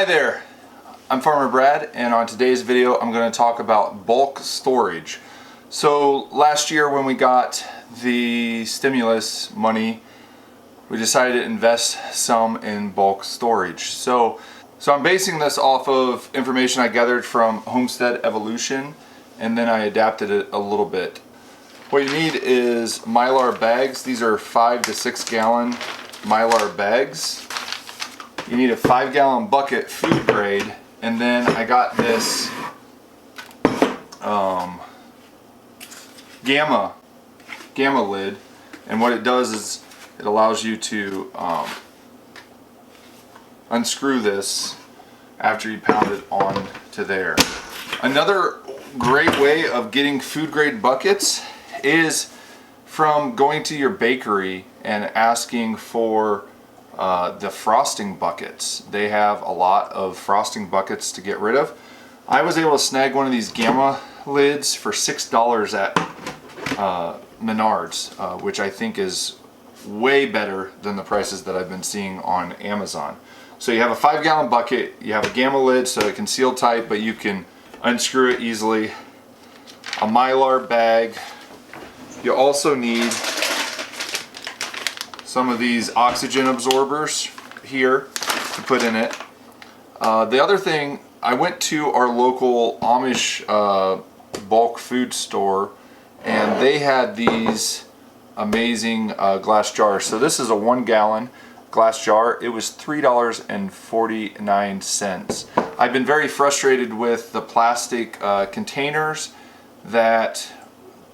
there, I'm Farmer Brad, and on today's video I'm going to talk about bulk storage. So last year when we got the stimulus money, we decided to invest some in bulk storage. So I'm basing this off of information I gathered from Homestead Evolution, and then I adapted it a little bit. What you need is Mylar bags. These are 5 to 6 gallon Mylar bags. You need a 5 gallon bucket, food grade, and then I got this gamma lid, and what it does is it allows you to unscrew this after you pound it onto there. Another great way of getting food grade buckets is from going to your bakery and asking for the frosting buckets. They have a lot of frosting buckets to get rid of. I was able to snag one of these gamma lids for $6 at Menards, which I think is way better than the prices that I've been seeing on Amazon. So you have a 5 gallon bucket, you have a gamma lid so it can seal tight, but you can unscrew it easily. A Mylar bag. You also need some of these oxygen absorbers here to put in it. The other thing, I went to our local Amish bulk food store, and they had these amazing glass jars. So this is a 1 gallon glass jar. It was $3.49. I've been very frustrated with the plastic containers that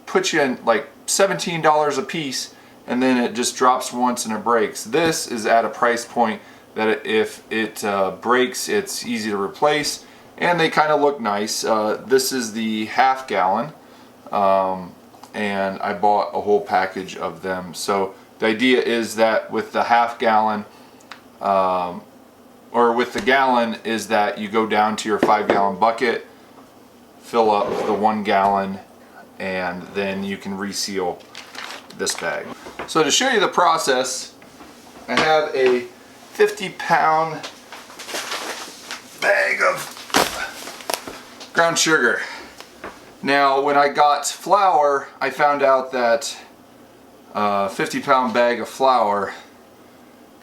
put you in like $17 a piece, and then it just drops once and it breaks. This is at a price point that if it breaks, it's easy to replace, and they kind of look nice. This is the half gallon, and I bought a whole package of them. So the idea is that with the half gallon, or with the gallon, is that you go down to your 5 gallon bucket, fill up the 1 gallon, and then you can reseal this bag. So to show you the process, I have a 50-pound bag of ground sugar. Now when I got flour, I found out that a 50-pound bag of flour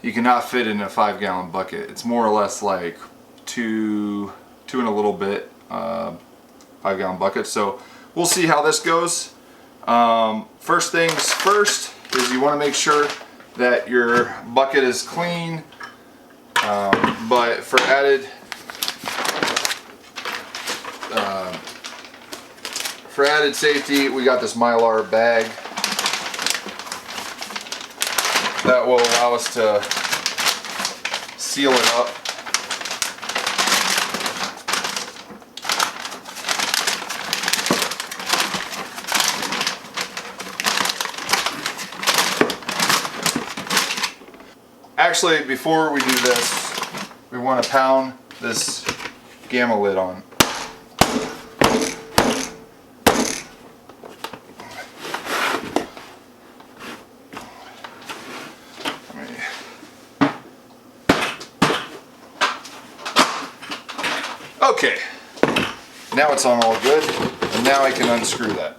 you cannot fit in a 5 gallon bucket. It's more or less like two and a little bit 5 gallon buckets. So we'll see how this goes. First things first is you want to make sure that your bucket is clean, but for added safety, we got this Mylar bag that will allow us to seal it up. Actually, before we do this, we want to pound this gamma lid on. Okay, now it's on all good, and now I can unscrew that.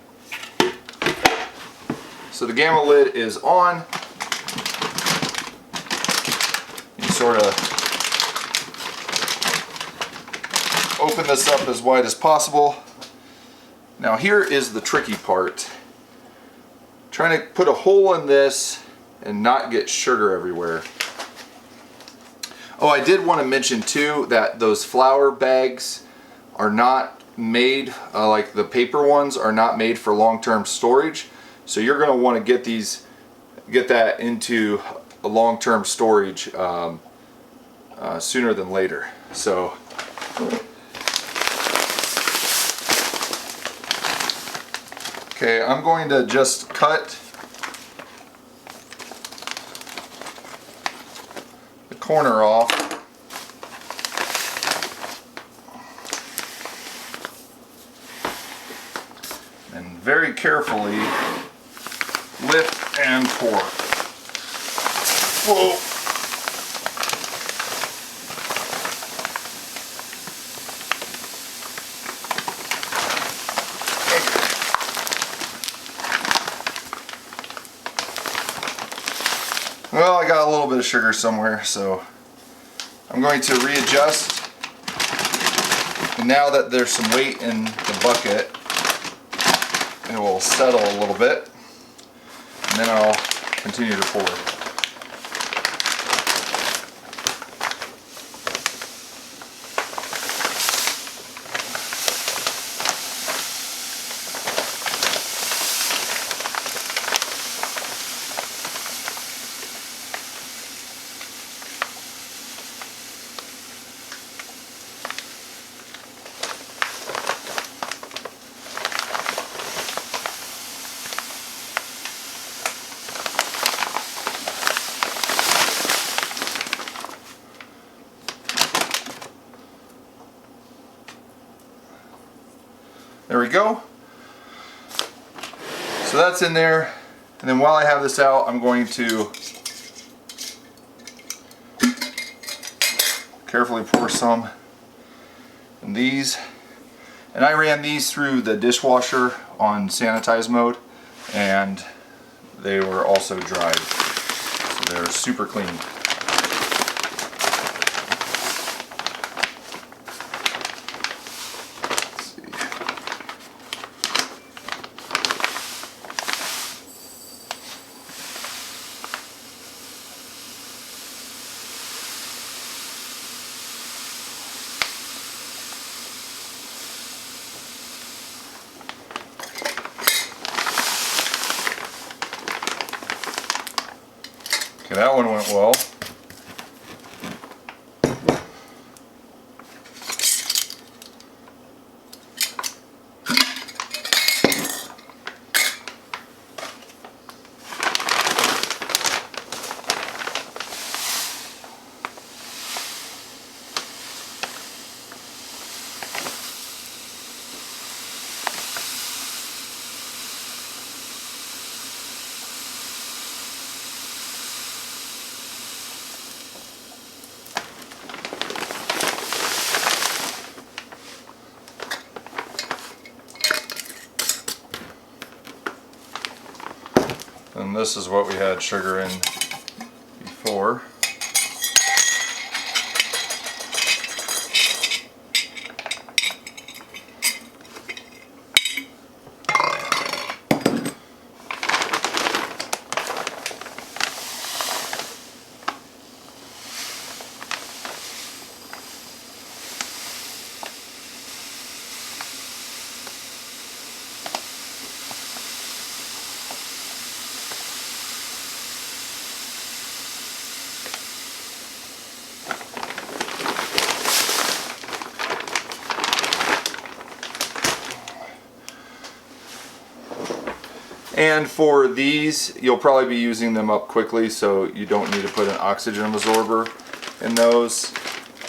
So the gamma lid is on. Sort of open this up as wide as possible. Now here is the tricky part. Trying to put a hole in this and not get sugar everywhere. Oh, I did want to mention too that those flour bags are not made, like the paper ones are not made for long-term storage. So you're going to want to get that into a long-term storage sooner than later. So okay, I'm going to just cut the corner off. And very carefully lift and pour. Whoa. got a little bit of sugar somewhere, so I'm going to readjust. And now that there's some weight in the bucket, it will settle a little bit, and then I'll continue to pour. There we go. So that's in there, and then while I have this out, I'm going to carefully pour some in these. And I ran these through the dishwasher on sanitize mode, and they were also dried, so they're super clean. Okay, that one went well. And this is what we had sugar in before. And for these, you'll probably be using them up quickly, so you don't need to put an oxygen absorber in those.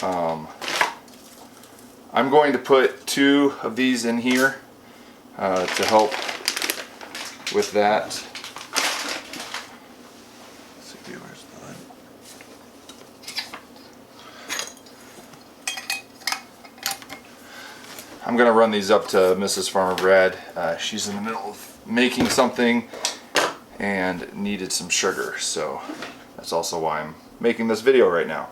I'm going to put 2 of these in here to help with that. Let's see, where's the... I'm going to run these up to Mrs. Farmer Brad. She's in the middle of making something and needed some sugar, so that's also why I'm making this video right now.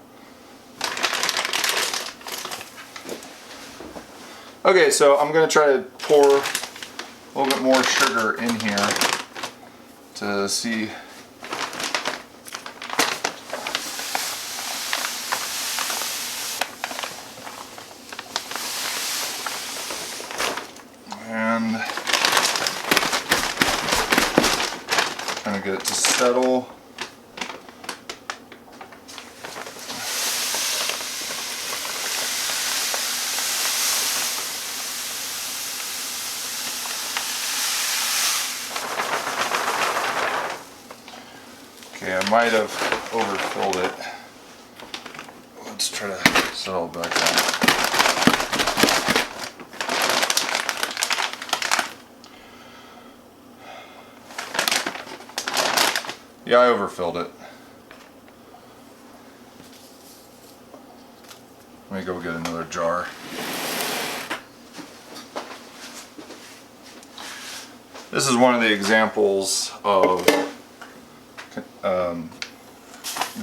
Okay, so I'm going to try to pour a little bit more sugar in here to see. And kind of get it to settle. Okay, I might have overfilled it. Let's try to settle it back down. Yeah, I overfilled it. Let me go get another jar. This is one of the examples of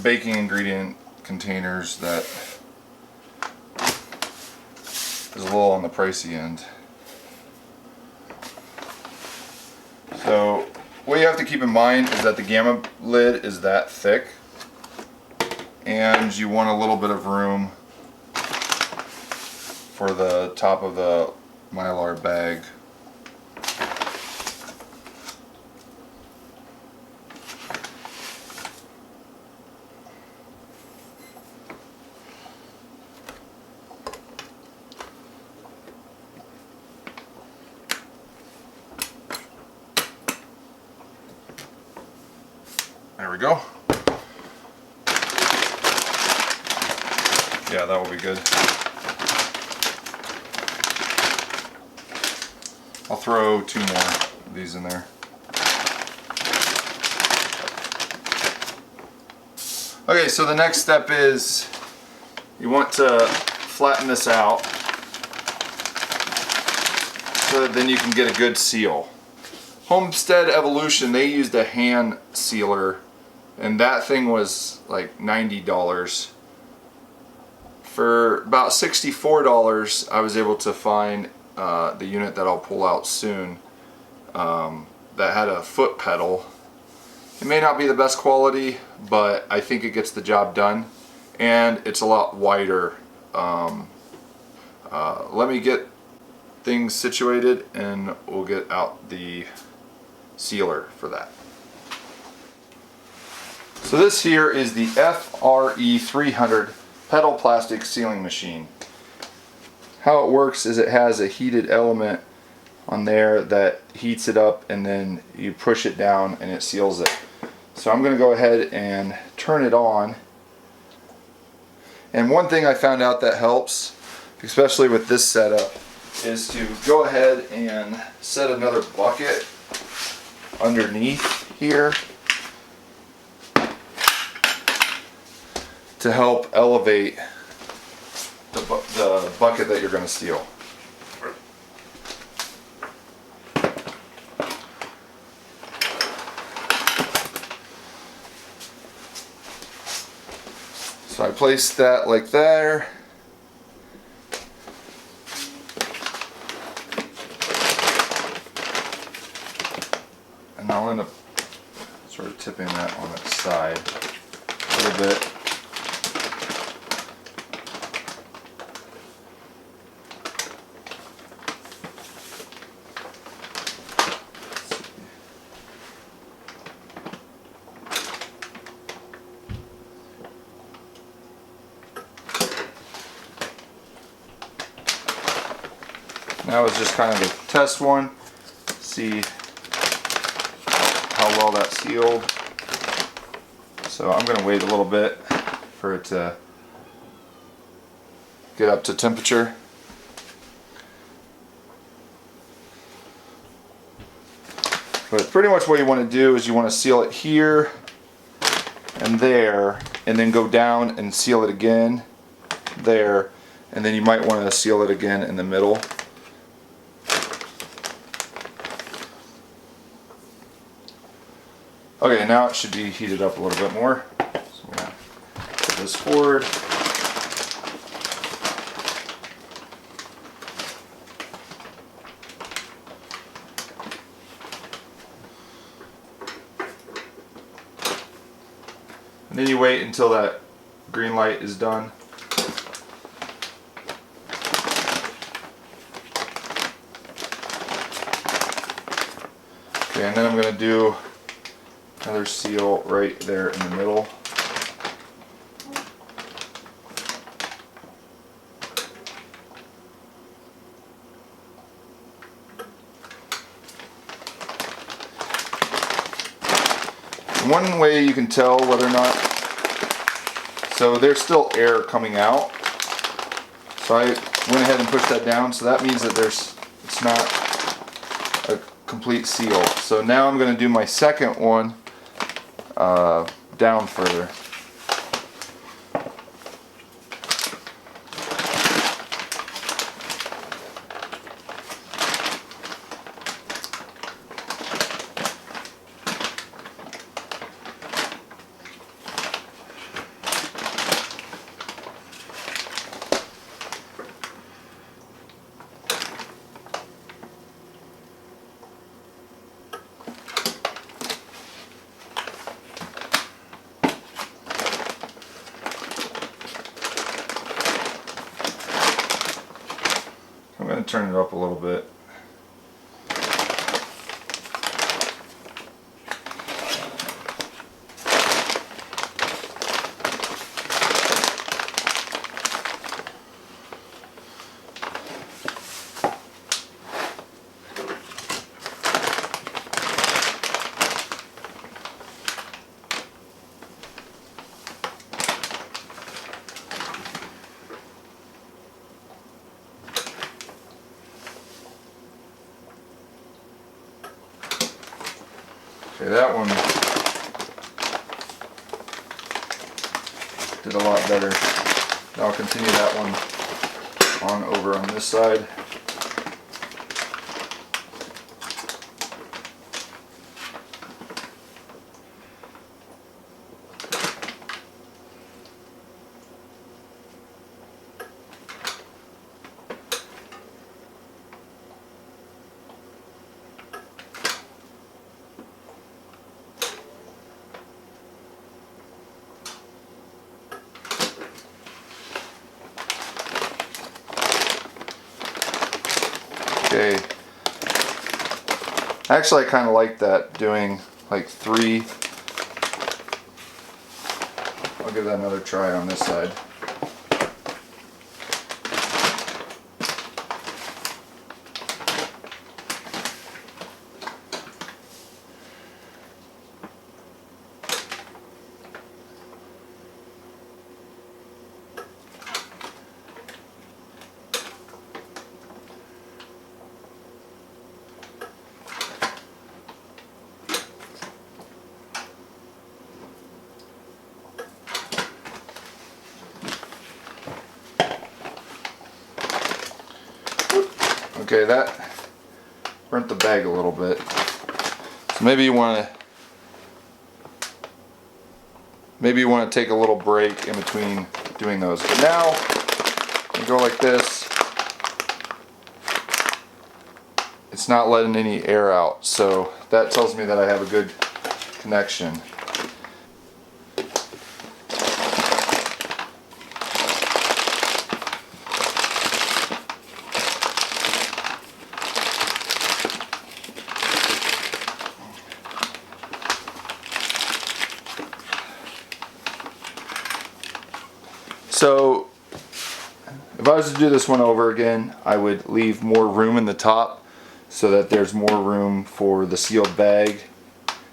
baking ingredient containers that is a little on the pricey end. So what you have to keep in mind is that the Gamma lid is that thick, and you want a little bit of room for the top of the Mylar bag. There we go. Yeah, that will be good. I'll throw 2 more of these in there. Okay, so the next step is you want to flatten this out so that then you can get a good seal. Homestead Evolution, they used a hand sealer, and that thing was like $90. For about $64, I was able to find the unit that I'll pull out soon that had a foot pedal. It may not be the best quality, but I think it gets the job done, and it's a lot wider. Let me get things situated and we'll get out the sealer for that. So this here is the FRE 300 pedal plastic sealing machine. How it works is it has a heated element on there that heats it up, and then you push it down and it seals it. So I'm going to go ahead and turn it on. And one thing I found out that helps, especially with this setup, is to go ahead and set another bucket underneath here to help elevate the bucket that you're going to seal. So I place that like there. And I'll end up sort of tipping that on its side a little bit. That was just kind of a test one, see how well that sealed. So I'm going to wait a little bit for it to get up to temperature. But pretty much what you want to do is you want to seal it here and there, and then go down and seal it again there, and then you might want to seal it again in the middle. Okay, now it should be heated up a little bit more. So I'm going to put this forward. And then you wait until that green light is done. Okay, and then I'm going to do another seal right there in the middle. One way you can tell whether or not, so there's still air coming out, so I went ahead and pushed that down, so that means that it's not a complete seal. So now I'm going to do my second one down further. going to turn it up a little bit. Okay, that one did a lot better. Now I'll continue that one on over on this side. Okay. Actually, I kind of like that, doing like 3. I'll give that another try on this side. Okay, that burnt the bag a little bit. So maybe you want to take a little break in between doing those. But now you go like this. It's not letting any air out, so that tells me that I have a good connection. So if I was to do this one over again, I would leave more room in the top so that there's more room for the sealed bag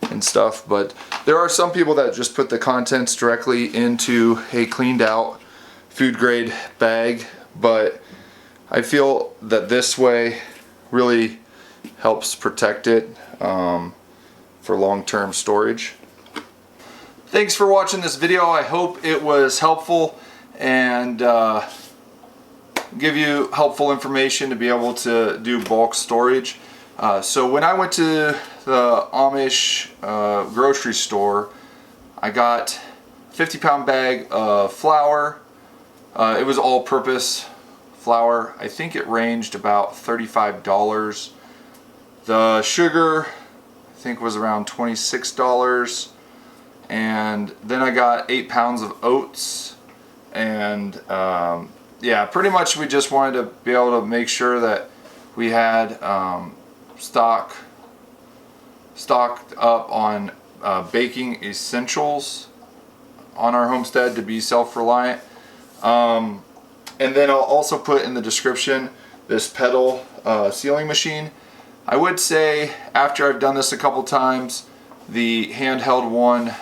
and stuff. But there are some people that just put the contents directly into a cleaned out food grade bag, but I feel that this way really helps protect it for long-term storage. Thanks for watching this video. I hope it was helpful and give you helpful information to be able to do bulk storage. So when I went to the Amish grocery store, I got a 50-pound bag of flour. It was all-purpose flour. I think it ranged about $35. The sugar, I think, was around $26. And then I got 8 pounds of oats. And yeah, pretty much we just wanted to be able to make sure that we had stocked up on baking essentials on our homestead to be self-reliant. And then I'll also put in the description this pedal sealing machine. I would say after I've done this a couple times, the handheld one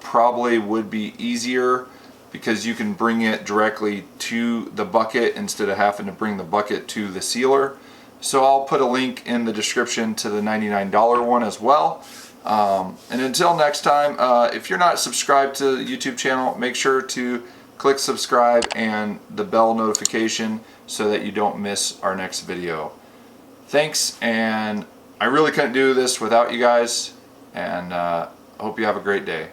probably would be easier, because you can bring it directly to the bucket instead of having to bring the bucket to the sealer. So I'll put a link in the description to the $99 one as well. And until next time, if you're not subscribed to the YouTube channel, make sure to click subscribe and the bell notification so that you don't miss our next video. Thanks, and I really couldn't do this without you guys, and I hope you have a great day.